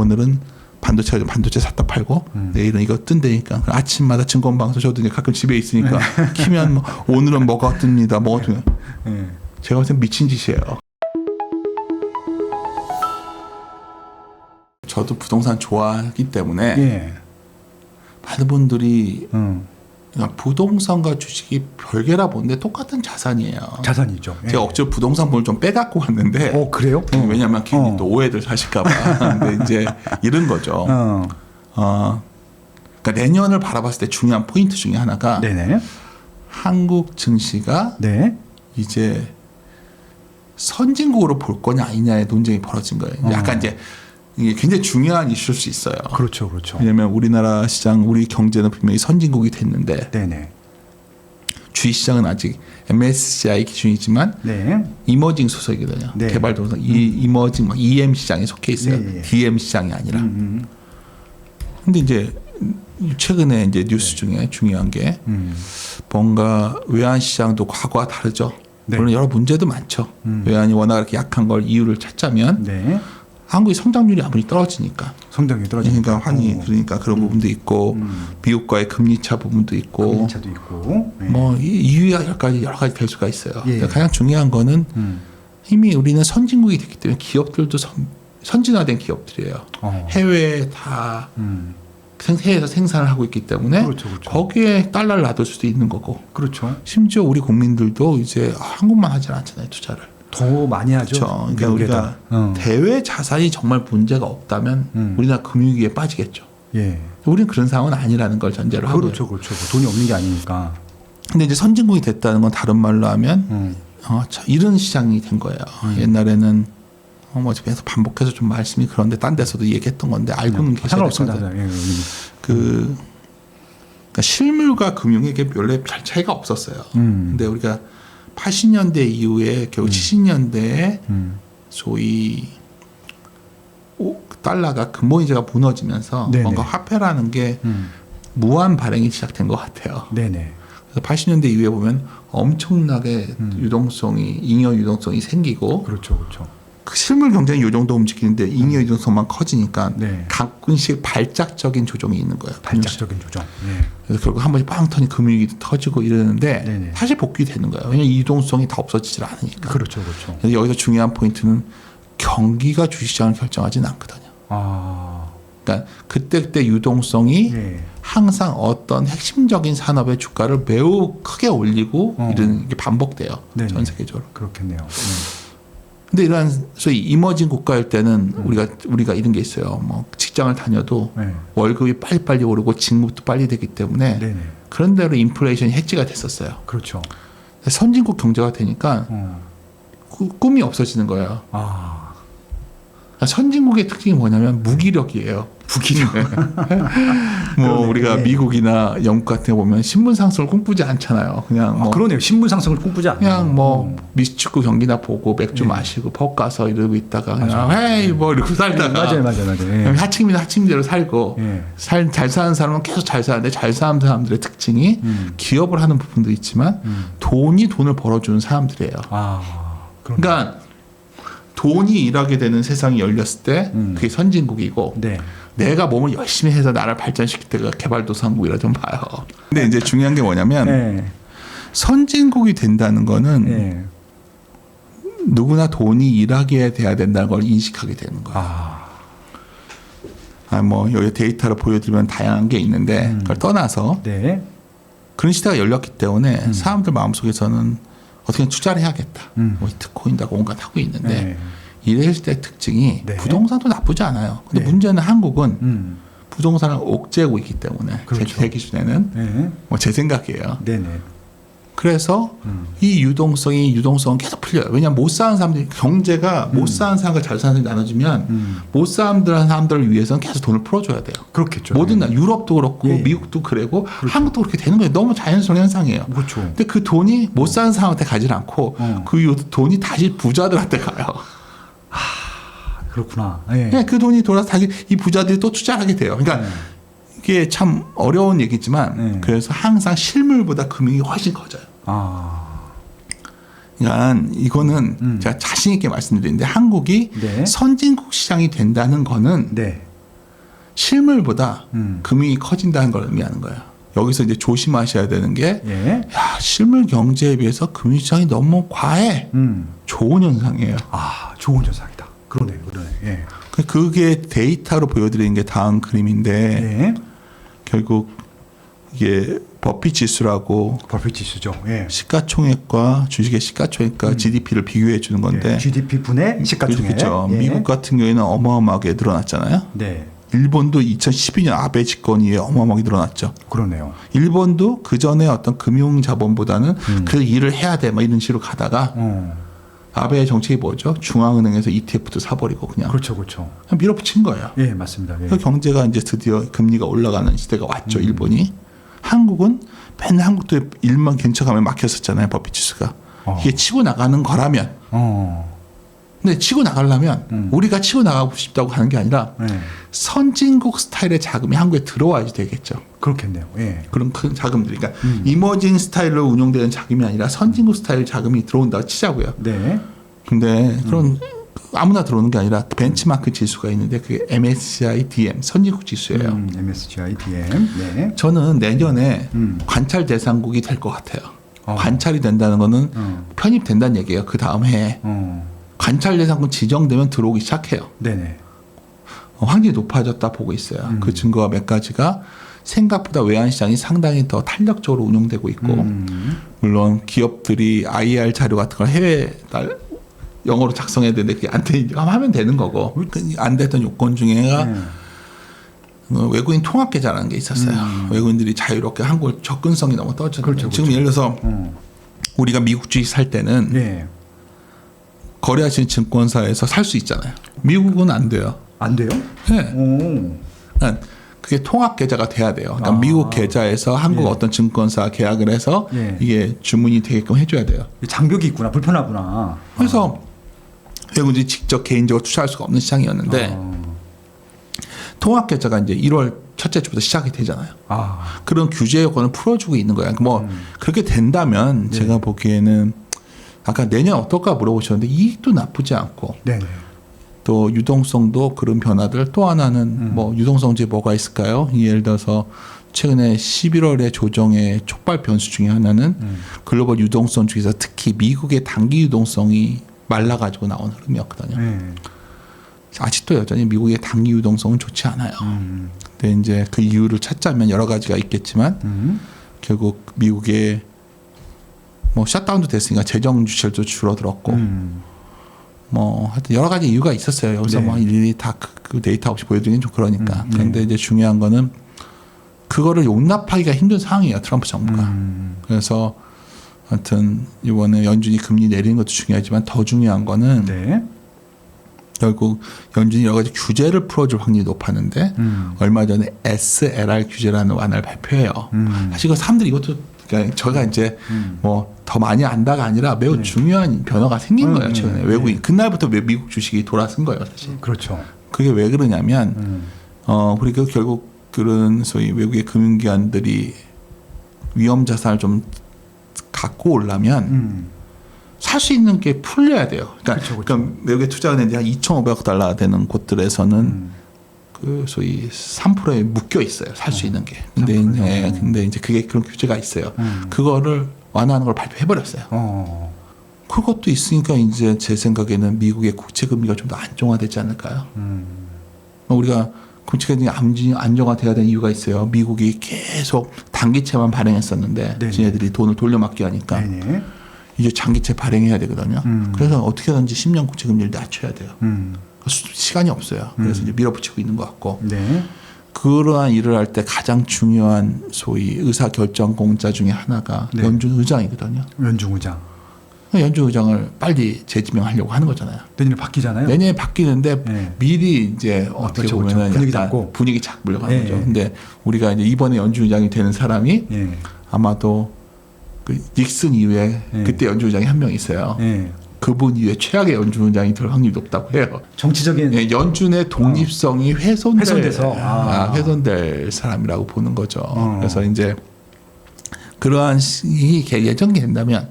오늘은 반도체 샀다 팔고 내일은 이거 뜬다니까 아침마다 증권방송 저도 이제 가끔 집에 있으니까 키면 뭐 오늘은 뭐가 뜹니다. 뭐가 뜨면 제가 봤을 때 미친 짓이에요. 저도 부동산 좋아하기 때문에 많은 분들이 부동산과 주식이 별개라 보는데 똑같은 자산이에요. 자산이죠. 제가 억지로 부동산 본을 좀 빼갖고 왔는데. 그래요? 왜냐하면 괜히 또 오해들 사실까봐. 근데 이제 이런 거죠. 그러니까 내년을 바라봤을 때 중요한 포인트 중에 하나가 네네. 한국 증시가 이제 선진국으로 볼 거냐 아니냐의 논쟁이 벌어진 거예요. 약간 이제 이게 굉장히 중요한 이슈일 수 있어요. 그렇죠, 그렇죠. 왜냐하면 우리나라 시장, 우리 경제는 분명히 선진국이 됐는데 주식 시장은 아직 MSCI 기준이지만 이머징 소속이거든요. 개발도상 이머징 막 EM 시장에 속해 있어요. DM 시장이 아니라. 근데 이제 최근에 이제 뉴스 중에 중요한 게 뭔가 외환 시장도 과거와 다르죠. 물론 여러 문제도 많죠. 외환이 워낙 이렇게 약한 걸 이유를 찾자면 한국의 성장률이 아무리 떨어지니까. 성장률이 떨어지니까. 그러니까 환이 그러니까 그런 부분도 있고 미국과의 금리차 부분도 있고. 금리차도 있고. 뭐 이유야 여러 가지 될 수가 있어요. 가장 중요한 거는 이미 우리는 선진국이 됐기 때문에 기업들도 선진화된 기업들이에요. 해외에 다 해외에서 생산을 하고 있기 때문에 거기에 달러를 놔둘 수도 있는 거고. 심지어 우리 국민들도 이제 한국만 하지 않잖아요, 투자를. 더 많이 하죠. 그러니까 우리가 대외 자산이 정말 문제가 없다면 우리나라 금융위기에 빠지겠죠. 우리는 그런 상황은 아니라는 걸 전제로 하고요. 그렇죠. 돈이 없는 게 아니니까. 근데 이제 선진국이 됐다는 건 다른 말로 하면 이런 시장이 된 거예요. 옛날에는 뭐 집에서 반복해서 좀 말씀이 그런데 딴 데서도 얘기했던 건데 알고는 계셔야 될 거다. 그러니까 실물과 금융에게 별로 별 차이가 없었어요. 근데 우리가 80년대 이후에 결국 70년대에 소위 달러가 근본이자가 무너지면서 뭔가 화폐라는 게 무한 발행이 시작된 것 같아요. 그래서 80년대 이후에 보면 엄청나게 유동성이 잉여 유동성이 생기고 그 실물 경제는 이 정도 움직이는데 잉여 유동성만 커지니까 가끔씩 발작적인 조정이 있는 거예요. 발작적인 조정. 그래서 결국 한 번씩 빵 터니 금융위기도 터지고 이러는데 다시 복귀되는 거예요. 왜냐하면 유동성이 다 없어지질 않으니까. 그래서 여기서 중요한 포인트는 경기가 주식시장을 결정하지는 않거든요. 그러니까 그때 유동성이 항상 어떤 핵심적인 산업의 주가를 매우 크게 올리고 이런 게 반복돼요. 전 세계적으로. 그렇겠네요. 근데 이러한 소위 이머징 국가일 때는 우리가 이런 게 있어요. 뭐 직장을 다녀도 월급이 빨리빨리 오르고 직무도 빨리 되기 때문에 그런 대로 인플레이션이 해지가 됐었어요. 선진국 경제가 되니까 꿈이 없어지는 거예요. 선진국의 특징이 뭐냐면 무기력이에요. 뭐 우리가 미국이나 영국 같은 데 보면 신분 상승을 꿈꾸지 않잖아요. 그냥 뭐 그러네요. 신분 상승을 꿈꾸지 않아요. 그냥 뭐 미식축구 경기나 보고 맥주 마시고 펍 가서 이러고 있다가 그냥 헤이 뭐 이러고 살다가 맞아요. 하층민대로 살고 잘 사는 사람은 계속 잘 사는데 잘 사는 사람들의 특징이 기업을 하는 부분도 있지만 돈을 벌어주는 사람들이에요. 그러니까 돈이 일하게 되는 세상이 열렸을 때 그게 선진국이고 내가 몸을 열심히 해서 나라를 발전시킬 때가 개발도상국이라 좀 봐요. 근데 이제 중요한 게 뭐냐면 선진국이 된다는 거는 누구나 돈이 일하게 돼야 된다는 걸 인식하게 되는 거예요. 뭐 여기 데이터로 보여드리면 다양한 게 있는데 그걸 떠나서 그런 시대가 열렸기 때문에 사람들 마음속에서는 어떻게 투자를 해야겠다. 뭐 비트코인다 온갖 하고 있는데 이랬을 때 특징이 부동산도 나쁘지 않아요. 근데 문제는 한국은 부동산을 옥죄고 있기 때문에 제 기준에는 뭐 제 생각이에요. 그래서 이 유동성은 계속 풀려요. 왜냐하면 못 사는 사람들이 경제가 못 사는 사람과 잘 사는 사람이 나눠지면 못 사는 사람들을 위해서는 계속 돈을 풀어줘야 돼요. 모든 나라 유럽도 그렇고 미국도 그러고 한국도 그렇게 되는 거예요. 너무 자연스러운 현상이에요. 근데 그 돈이 못 사는 사람한테 가지 않고 그 돈이 다시 부자들한테 가요. 그렇구나. 그 돈이 돌아서 다시 이 부자들이 또 투자하게 돼요. 그러니까 이게 참 어려운 얘기지만 그래서 항상 실물보다 금융이 훨씬 커져요. 그러니까 이거는 제가 자신 있게 말씀드리는데 한국이 선진국 시장이 된다는 거는 실물보다 금융이 커진다는 걸 의미하는 거예요. 여기서 이제 조심하셔야 되는 게, 예. 야, 실물 경제에 비해서 금융시장이 너무 과해. 좋은 현상이에요. 아, 좋은 현상이다. 그러네요. 예. 그게 데이터로 보여드리는 게 다음 그림인데, 예. 결국 이게 버핏 지수라고 버핏 지수죠. 예. 시가총액과 주식의 시가총액과 GDP를 비교해 주는 건데, 예. GDP 분의 시가총액. 그렇죠. 예. 미국 같은 경우에는 어마어마하게 늘어났잖아요. 네. 일본도 2012년 아베 집권 이후에 어마어마하게 늘어났죠. 그러네요. 일본도 그 전에 어떤 금융 자본보다는 그 일을 해야 돼, 뭐 이런 식으로 가다가 아베의 정책이 뭐죠? 중앙은행에서 ETF도 사버리고 그냥 그렇죠. 밀어붙인 거예요. 예, 맞습니다. 예. 그 경제가 이제 드디어 금리가 올라가는 시대가 왔죠. 일본이. 한국은 맨날 한국도 일만 괜찮으면 막혔었잖아요. 버핏 지수가. 이게 치고 나가는 거라면. 근데 치고 나가려면 우리가 치고 나가고 싶다고 하는 게 아니라 예. 선진국 스타일의 자금이 한국에 들어와야지 되겠죠. 그렇겠네요. 예. 그런 큰 자금들이. 그러니까 이머징 스타일로 운용되는 자금이 아니라 선진국 스타일 자금이 들어온다고 치자고요. 네. 근데 그런 아무나 들어오는 게 아니라 벤치마크 지수가 있는데 그게 MSCI DM 선진국 지수예요. MSCI DM. 네. 저는 내년에 관찰 대상국이 될 것 같아요. 관찰이 된다는 거는 편입된다는 얘기예요. 그 다음 해에. 관찰 대상국 지정되면 들어오기 시작해요. 네네. 확률이 높아졌다 보고 있어요. 그 증거가 몇 가지가 생각보다 외환시장이 상당히 더 탄력적으로 운용되고 있고 물론 기업들이 IR 자료 같은 걸 해외 영어로 작성해야 되는데 그게 안 되니까 하면 되는 거고 안 됐던 요건 중에가 외국인 통합 계좌라는 게 있었어요. 외국인들이 자유롭게 한국 접근성이 너무 떨어졌어요. 그렇죠. 지금 예를 들어서 우리가 미국 주식 살 때는 네. 거래하시는 증권사에서 살 수 있잖아요. 미국은 안 돼요. 안 돼요? 네. 오. 그러니까 그게 통합 계좌가 돼야 돼요. 그러니까 미국 계좌에서 한국 어떤 증권사 계약을 해서 이게 주문이 되게끔 해줘야 돼요. 장벽이 있구나. 불편하구나. 그래서 외국인들이 직접 개인적으로 투자할 수가 없는 시장이었는데 통합 계좌가 이제 1월 첫째 주부터 시작이 되잖아요. 그런 규제 요건을 풀어주고 있는 거예요. 뭐 그렇게 된다면 제가 보기에는 아까 내년 어떨까 물어보셨는데 이익도 나쁘지 않고 네네. 또 유동성도 그런 변화들 또 하나는 뭐 유동성제 뭐가 있을까요? 예를 들어서 최근에 11월에 조정의 촉발 변수 중에 하나는 글로벌 유동성 중에서 특히 미국의 단기 유동성이 말라가지고 나온 흐름이었거든요. 아직도 여전히 미국의 단기 유동성은 좋지 않아요. 근데 이제 그 이유를 찾자면 여러 가지가 있겠지만 결국 미국의 뭐 셧다운도 됐으니까 재정 주출도 줄어들었고 뭐 하여튼 여러 가지 이유가 있었어요. 여기서 뭐 일일이 다 그 데이터 없이 보여드리긴 좀 그러니까. 그런데 이제 중요한 거는 그거를 용납하기가 힘든 상황이에요. 트럼프 정부가. 그래서 하여튼 이번에 연준이 금리 내리는 것도 중요하지만 더 중요한 거는 결국 연준이 여러 가지 규제를 풀어줄 확률이 높았는데 얼마 전에 SLR 규제라는 완화를 발표해요. 사실 그 사람들이 이것도 그러니까 저희가 이제 뭐 더 많이 안다가 아니라 매우 중요한 변화가 생긴 거예요. 최근에 외국인 그날부터 미국 주식이 돌아선 거예요. 사실. 그렇죠. 그게 왜 그러냐면 우리가 결국 그런 소위 외국의 금융기관들이 위험 자산을 좀 갖고 오려면 살 수 있는 게 풀려야 돼요. 그러니까, 그러니까 외국에 투자은행이 한 2,500억 달러 되는 곳들에서는 그 소위 3%에 묶여 있어요. 살 수 있는 게. 근데 이제 그게 그런 규제가 있어요. 그거를 완화하는 걸 발표해 버렸어요. 그것도 있으니까 이제 제 생각에는 미국의 국채 금리가 좀 더 안정화되지 않을까요? 우리가 국채 금리가 안정화돼야 되는 이유가 있어요. 미국이 계속 단기채만 발행했었는데 지네들이 돈을 돌려막기 하니까 이제 장기채 발행해야 되거든요. 그래서 어떻게든지 10년 국채 금리를 낮춰야 돼요. 시간이 없어요. 그래서 이제 밀어붙이고 있는 것 같고. 그러한 일을 할 때 가장 중요한 소위 의사결정 공자 중에 하나가 연준 의장이거든요. 연준 의장. 연준 의장을 빨리 재지명하려고 하는 거잖아요. 내년에 바뀌잖아요. 내년에 바뀌는데 미리 이제 어떻게 그렇죠, 보면은 그렇죠. 분위기 착 물려가는 거죠. 근데 우리가 이제 이번에 연준 의장이 되는 사람이 아마도 그 닉슨 이후에 그때 연준 의장이 한 명 있어요. 그분 이후에 최악의 연준 의장이 될 확률이 높다고 해요. 정치적인 연준의 독립성이 훼손돼서 훼손될 사람이라고 보는 거죠. 그래서 이제 그러한 예정이 된다면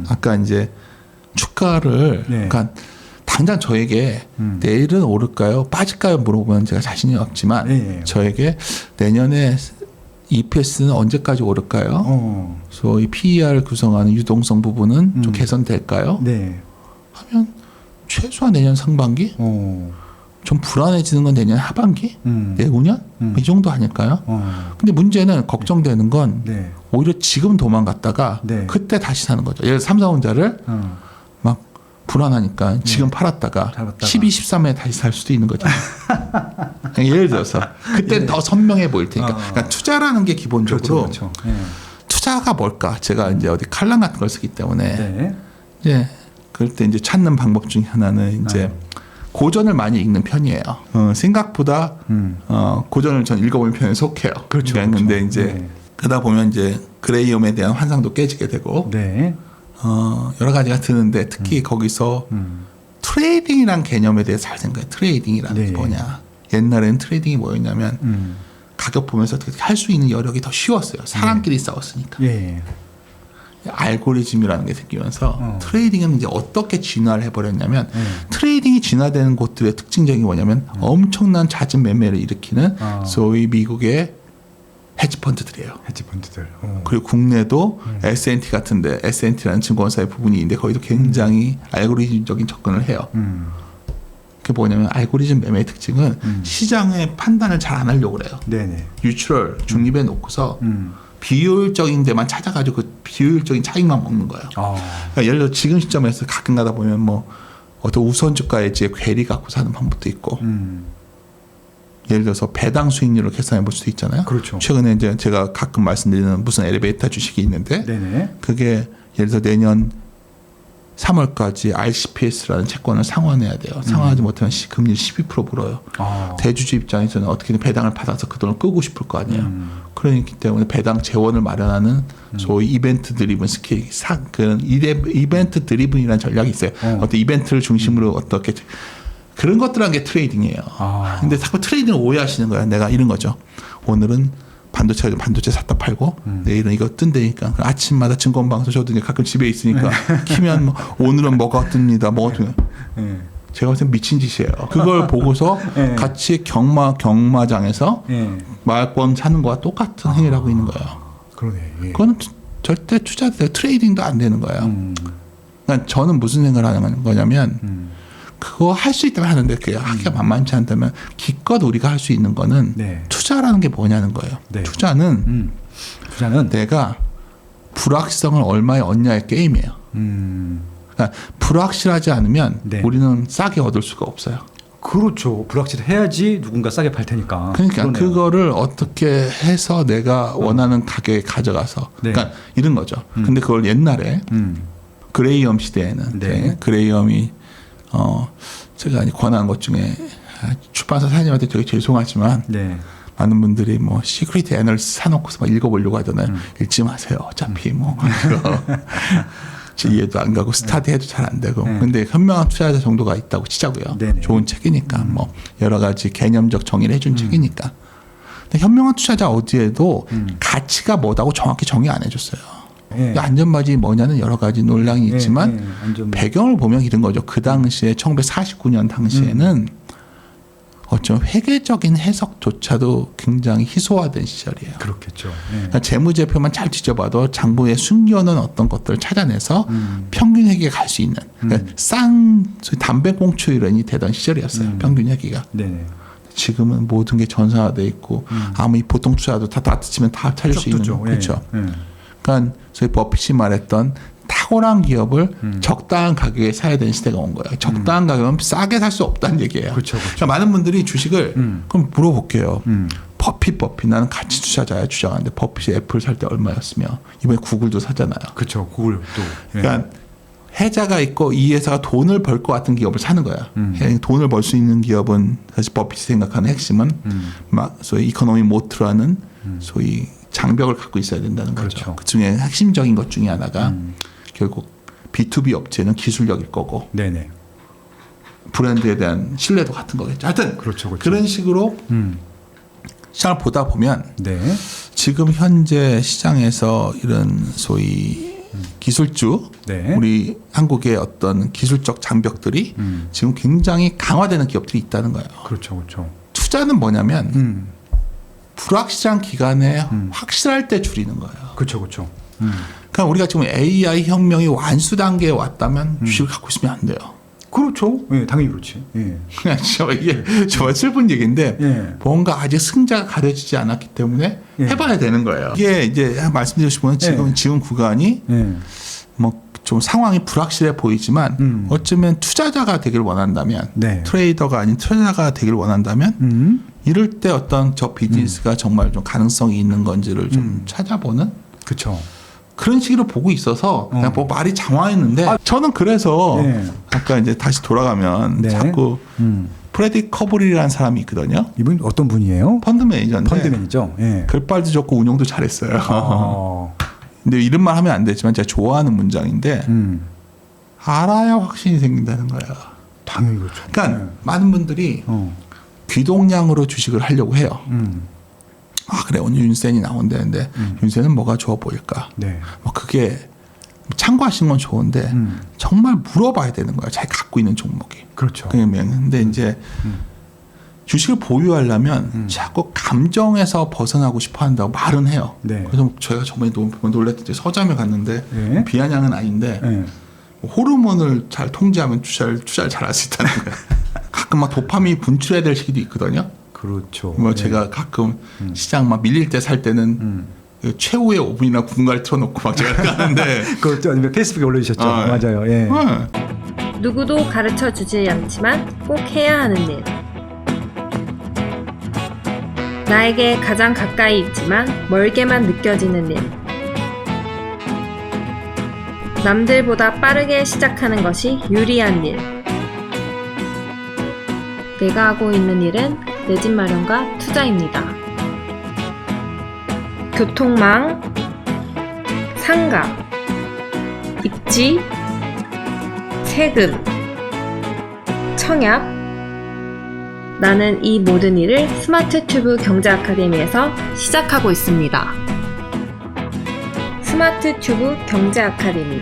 아까 이제 주가를 그러니까 당장 저에게 내일은 오를까요? 빠질까요? 물어보면 제가 자신이 없지만 저에게 내년에 EPS는 언제까지 오를까요? 소위 PER 구성하는 유동성 부분은 좀 개선될까요? 하면 최소한 내년 상반기? 좀 불안해지는 건 내년 하반기? 내후년? 이 정도 아닐까요? 근데 문제는 걱정되는 건 오히려 지금 도망갔다가 그때 다시 사는 거죠. 예를 들어 삼성전자를 막 불안하니까 지금 팔았다가 12, 13에 다시 살 수도 있는 거죠. 예를 들어서 그때는 더 선명해 보일 테니까. 그러니까 투자라는 게 기본적으로 투자가 뭘까? 제가 이제 어디 칼럼 같은 걸 쓰기 때문에 이제 그럴 때 이제 찾는 방법 중에 하나는 이제 고전을 많이 읽는 편이에요. 생각보다 고전을 전 읽어보는 편에 속해요. 근데 이제 그러다 보면 이제 그레이엄에 대한 환상도 깨지게 되고 여러 가지가 드는데 특히 거기서 트레이딩이란 개념에 대해서 잘 생각해요. 트레이딩이라는 게 뭐냐. 옛날에는 트레이딩이 뭐였냐면 가격 보면서 어떻게 할 수 있는 여력이 더 쉬웠어요. 사람끼리 싸웠으니까. 알고리즘이라는 게 생기면서 트레이딩은 이제 어떻게 진화를 해버렸냐면 트레이딩이 진화되는 곳들의 특징적인 게 뭐냐면 엄청난 잦은 매매를 일으키는 소위 미국의 헤지펀드들이에요. 그리고 국내도 S&T 같은데 S&T라는 증권사의 부분이 있는데 거기도 굉장히 알고리즘적인 접근을 해요. 그게 뭐냐면 알고리즘 매매의 특징은 시장의 판단을 잘 안 하려고 그래요. 뉴트럴 중립에 놓고서 비효율적인 데만 찾아가지고 그 비효율적인 차익만 먹는 거예요. 그러니까 예를 들어 지금 시점에서 가끔 가다 보면 뭐 어떤 우선주가에 괴리 갖고 사는 방법도 있고 예를 들어서 배당 수익률을 계산해 볼 수도 있잖아요. 최근에 이제 제가 가끔 말씀드리는 무슨 엘리베이터 주식이 있는데 그게 예를 들어 내년 3월까지 RCPS라는 채권을 상환해야 돼요. 상환하지 못하면 금리 12% 물어요. 대주주 입장에서는 어떻게든 배당을 받아서 그 돈을 끄고 싶을 거 아니에요. 그렇기 때문에 배당 재원을 마련하는 소위 이벤트 드리븐 스킬, 그런 이벤트 드리븐이라는 전략이 있어요. 어떤 이벤트를 중심으로 어떻게 그런 것들한 게 트레이딩이에요. 근데 자꾸 트레이딩을 오해하시는 거예요. 내가 이런 거죠. 오늘은 반도체 샀다 팔고 내일은 이거 뜬다니까 아침마다 증권방송 저도 이제 가끔 집에 있으니까 키면 뭐 오늘은 뭐가 뜹니다. 뭐가 뜨냐. 제가 봤을 때 미친 짓이에요. 그걸 보고서 같이 경마장에서 말권 사는 거와 똑같은 행위를 하고 있는 거예요. 그거는 절대 트레이딩도 안 되는 거예요. 그러니까 저는 무슨 생각을 하는 거냐면 그거 할 수 있다면 하는데 그게 하기가 만만치 않다면 기껏 우리가 할 수 있는 거는 투자라는 게 뭐냐는 거예요. 투자는 내가 불확실성을 얼마에 얻냐의 게임이에요. 그러니까 불확실하지 않으면 우리는 싸게 얻을 수가 없어요. 불확실해야지 누군가 싸게 팔 테니까. 그러니까 그거를 어떻게 해서 내가 원하는 가격에 가져가서 그러니까 이런 거죠. 근데 그걸 옛날에 그레이엄 시대에는 그레이엄이 제가 권한 것 중에 출판사 사장님한테 되게 죄송하지만 많은 분들이 뭐 시크릿 애널리스트 사놓고서 막 읽어보려고 하잖아요. 읽지 마세요. 어차피 뭐 이해도 안 가고 스타디해도 잘 안 되고. 근데 현명한 투자자 정도가 있다고 치자고요. 좋은 책이니까 뭐 여러 가지 개념적 정의를 해준 책이니까. 근데 현명한 투자자 어디에도 가치가 뭐다고 정확히 정의 안 해줬어요. 안전바지 뭐냐는 여러 가지 논란이 있지만 배경을 보면 이런 거죠. 그 당시에 1949년 당시에는 어쩜 회계적인 해석조차도 굉장히 희소화된 시절이에요. 그러니까 재무제표만 잘 뒤져봐도 장부에 숨겨놓은 어떤 것들을 찾아내서 평균 회계에 갈 수 있는 그러니까 담배꽁초이론이 되던 시절이었어요. 평균 회계가. 지금은 모든 게 전산화돼 있고 아무리 보통 투자도 다 치면 다 찾을 수 있는 거죠. 그렇죠. 그러니까 소위 버핏이 말했던 탁월한 기업을 적당한 가격에 사야 되는 시대가 온 거예요. 적당한 가격은 싸게 살 수 없다는 얘기예요. 그러니까 많은 분들이 주식을 그럼 물어볼게요. 버핏 나는 가치 투자자야 주장하는데 버핏이 애플 살 때 얼마였으며 이번에 구글도 사잖아요. 구글도. 그러니까 해자가 있고 이 회사가 돈을 벌 것 같은 기업을 사는 거야. 돈을 벌 수 있는 기업은 사실 버핏이 생각하는 핵심은 막 소위 이코노미 모트라는 소위 장벽을 갖고 있어야 된다는 거죠. 그 중에 핵심적인 것 중에 하나가 결국 B2B 업체는 기술력일 거고 브랜드에 대한 신뢰도 같은 거겠죠. 하여튼 그런 식으로 시장을 보다 보면 지금 현재 시장에서 이런 소위 기술주, 네. 우리 한국의 어떤 기술적 장벽들이 지금 굉장히 강화되는 기업들이 있다는 거예요. 그렇죠, 그렇죠. 투자는 뭐냐면 불확실한 기간에 확실할 때 줄이는 거예요. 그렇죠, 그렇죠. 그러니까 우리가 지금 AI 혁명이 완수 단계에 왔다면 주식을 갖고 있으면 안 돼요. 그렇죠. 예, 당연히 그렇지. 예. 그냥 이게 정말 슬픈 얘기인데 예. 뭔가 아직 승자가 가려지지 않았기 때문에 예. 해봐야 되는 거예요. 이게 이제 말씀드리고 싶은 건 지금 구간이 예. 뭐 좀 상황이 불확실해 보이지만 어쩌면 투자자가 되길 원한다면 네. 트레이더가 아닌 투자자가 되길 원한다면 이럴 때 어떤 저 비즈니스가 정말 좀 가능성이 있는 건지를 좀 찾아보는 그렇죠. 그런 식으로 보고 있어서 그냥 뭐 말이 장황했는데 저는 그래서 네. 아까 이제 다시 돌아가면 네. 자꾸 프레디 커브리라는 사람이 있거든요. 이분 어떤 분이에요? 펀드 매니저인데 펀드맨이죠. 예. 글빨도 좋고 운용도 잘했어요. 어. 근데 이런 말 하면 안 되지만 제가 좋아하는 문장인데 알아야 확신이 생긴다는 거예요. 당연히 그렇죠. 그러니까 예. 많은 분들이 귀동량으로 주식을 하려고 해요. 아 그래 오늘 윤센이 나온다는데 윤센은 뭐가 좋아 보일까? 네. 뭐 그게 참고하시는 건 좋은데 정말 물어봐야 되는 거예요. 자기 갖고 있는 종목이. 그렇죠. 근데 이제 주식을 보유하려면 자꾸 감정에서 벗어나고 싶어 한다고 말은 해요. 네. 그래서 저희가 저번에 너무 놀랐던 게 서점에 갔는데 네. 비아냥은 아닌데 예. 호르몬을 잘 통제하면 투자를 잘할 수 있다는 거예요. 가끔 막 도파민이 분출해야 될 시기도 있거든요. 그렇죠. 뭐 예. 제가 가끔 시장 막 밀릴 때 살 때는 그 최후의 5분이나 9분가를 틀어놓고 막 제가 가는데 그렇죠. 페이스북에 올려주셨죠. 맞아요. 예. 누구도 가르쳐 주지 않지만 꼭 해야 하는 일. 나에게 가장 가까이 있지만 멀게만 느껴지는 일. 남들보다 빠르게 시작하는 것이 유리한 일. 내가 하고 있는 일은 내 집 마련과 투자입니다. 교통망, 상가, 입지, 세금, 청약. 나는 이 모든 일을 스마트 튜브 경제 아카데미에서 시작하고 있습니다. 스마트 튜브 경제 아카데미.